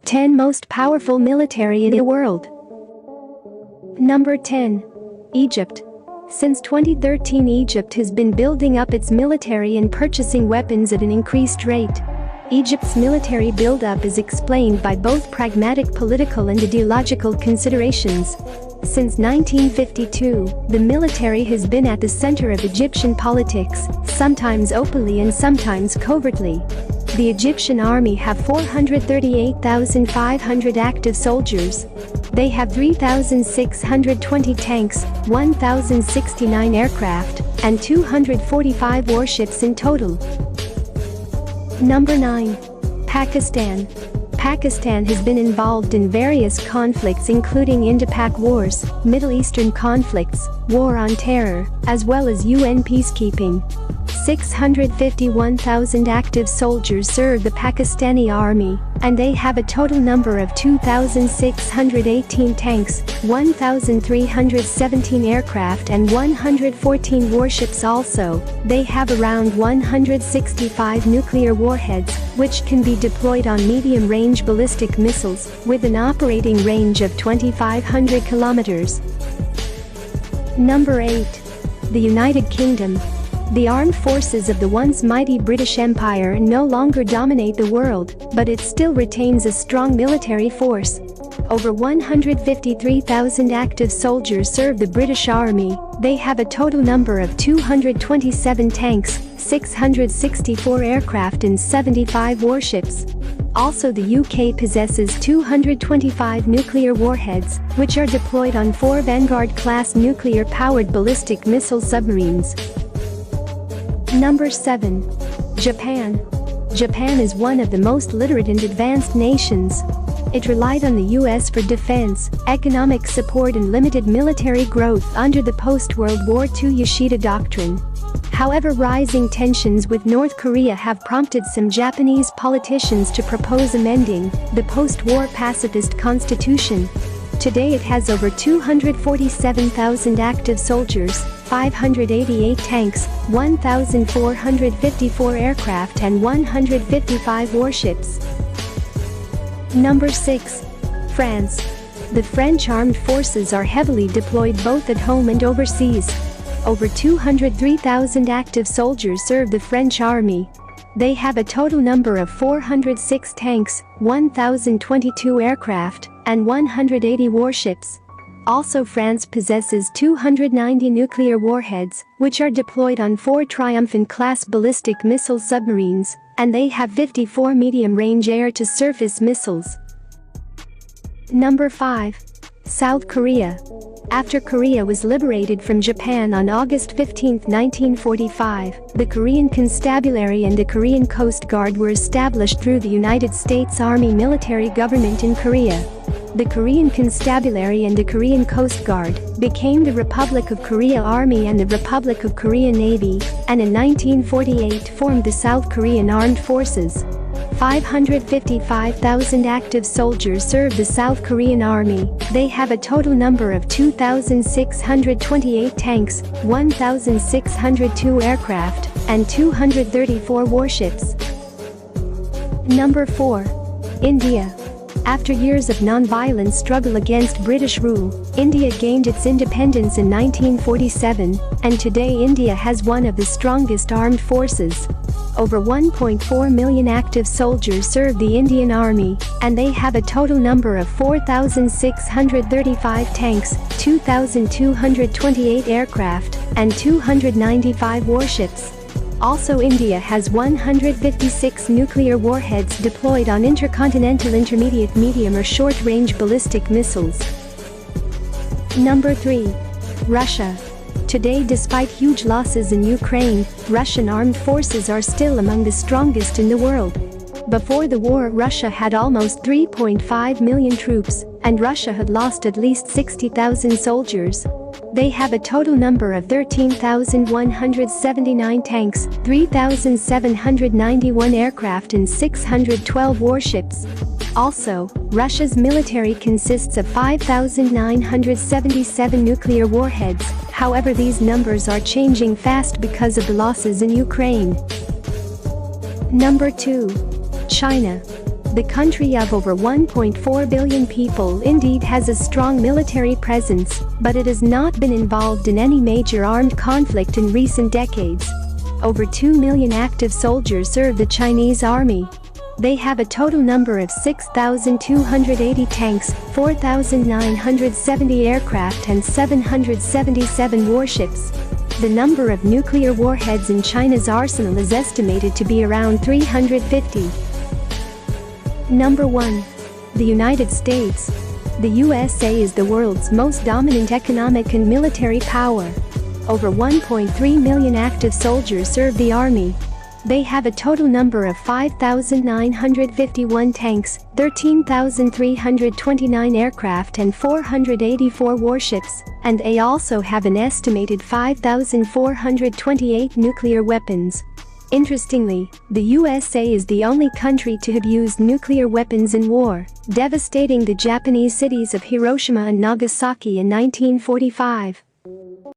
10 most powerful military in the world. Number 10. Egypt. Since 2013, Egypt has been building up its military and purchasing weapons at an increased rate. Egypt's military buildup is explained by both pragmatic political and ideological considerations. Since 1952, the military has been at the center of Egyptian politics, sometimes openly and sometimes covertly. The Egyptian army have 438,500 active soldiers. They have 3,620 tanks, 1,069 aircraft, and 245 warships in total. Number 9. Pakistan. Pakistan has been involved in various conflicts including Indo-Pak wars, Middle Eastern conflicts, war on terror, as well as UN peacekeeping. 651,000 active soldiers serve the Pakistani army, and they have a total number of 2,618 tanks, 1,317 aircraft and 114 warships. Also, they have around 165 nuclear warheads, which can be deployed on medium-range ballistic missiles, with an operating range of 2,500 kilometers. Number 8. The United Kingdom. The armed forces of the once mighty British Empire no longer dominate the world, but it still retains a strong military force. Over 153,000 active soldiers serve the British Army. They have a total number of 227 tanks, 664 aircraft and 75 warships. Also, the UK possesses 225 nuclear warheads, which are deployed on 4 Vanguard-class nuclear-powered ballistic missile submarines. Number 7. Japan. Japan is one of the most literate and advanced nations. It relied on the US for defense, economic support and limited military growth under the post-World War II Yoshida Doctrine. However, rising tensions with North Korea have prompted some Japanese politicians to propose amending the post-war pacifist constitution. Today it has over 247,000 active soldiers, 588 tanks, 1,454 aircraft and 155 warships. Number 6. France. The French armed forces are heavily deployed both at home and overseas. Over 203,000 active soldiers serve the French army. They have a total number of 406 tanks, 1,022 aircraft, and 180 warships. Also, France possesses 290 nuclear warheads, which are deployed on 4 Triumphant-class ballistic missile submarines, and they have 54 medium-range air-to-surface missiles. Number 5. South Korea. After Korea was liberated from Japan on August 15, 1945, the Korean Constabulary and the Korean Coast Guard were established through the United States Army military government in Korea. The Korean Constabulary and the Korean Coast Guard became the Republic of Korea Army and the Republic of Korea Navy, and in 1948 formed the South Korean Armed Forces. 555,000 active soldiers serve the South Korean Army. They have a total number of 2,628 tanks, 1,602 aircraft, and 234 warships. Number 4. India. After years of non-violent struggle against British rule, India gained its independence in 1947, and today India has one of the strongest armed forces. Over 1.4 million active soldiers serve the Indian Army, and they have a total number of 4,635 tanks, 2,228 aircraft, and 295 warships. Also, India has 156 nuclear warheads deployed on intercontinental intermediate medium or short-range ballistic missiles. Number 3. Russia. Today, despite huge losses in Ukraine, Russian armed forces are still among the strongest in the world. Before the war, Russia had almost 3.5 million troops, and Russia had lost at least 60,000 soldiers. They have a total number of 13,179 tanks, 3,791 aircraft and 612 warships. Also, Russia's military consists of 5,977 nuclear warheads. However, these numbers are changing fast because of the losses in Ukraine. Number 2. China. The country of over 1.4 billion people indeed has a strong military presence, but it has not been involved in any major armed conflict in recent decades. Over 2 million active soldiers serve the Chinese army. They have a total number of 6,280 tanks, 4,970 aircraft and 777 warships. The number of nuclear warheads in China's arsenal is estimated to be around 350. Number 1. The United States. The USA is the world's most dominant economic and military power. Over 1.3 million active soldiers serve the army. They have a total number of 5,951 tanks, 13,329 aircraft and 484 warships, and they also have an estimated 5,428 nuclear weapons. Interestingly, the USA is the only country to have used nuclear weapons in war, devastating the Japanese cities of Hiroshima and Nagasaki in 1945.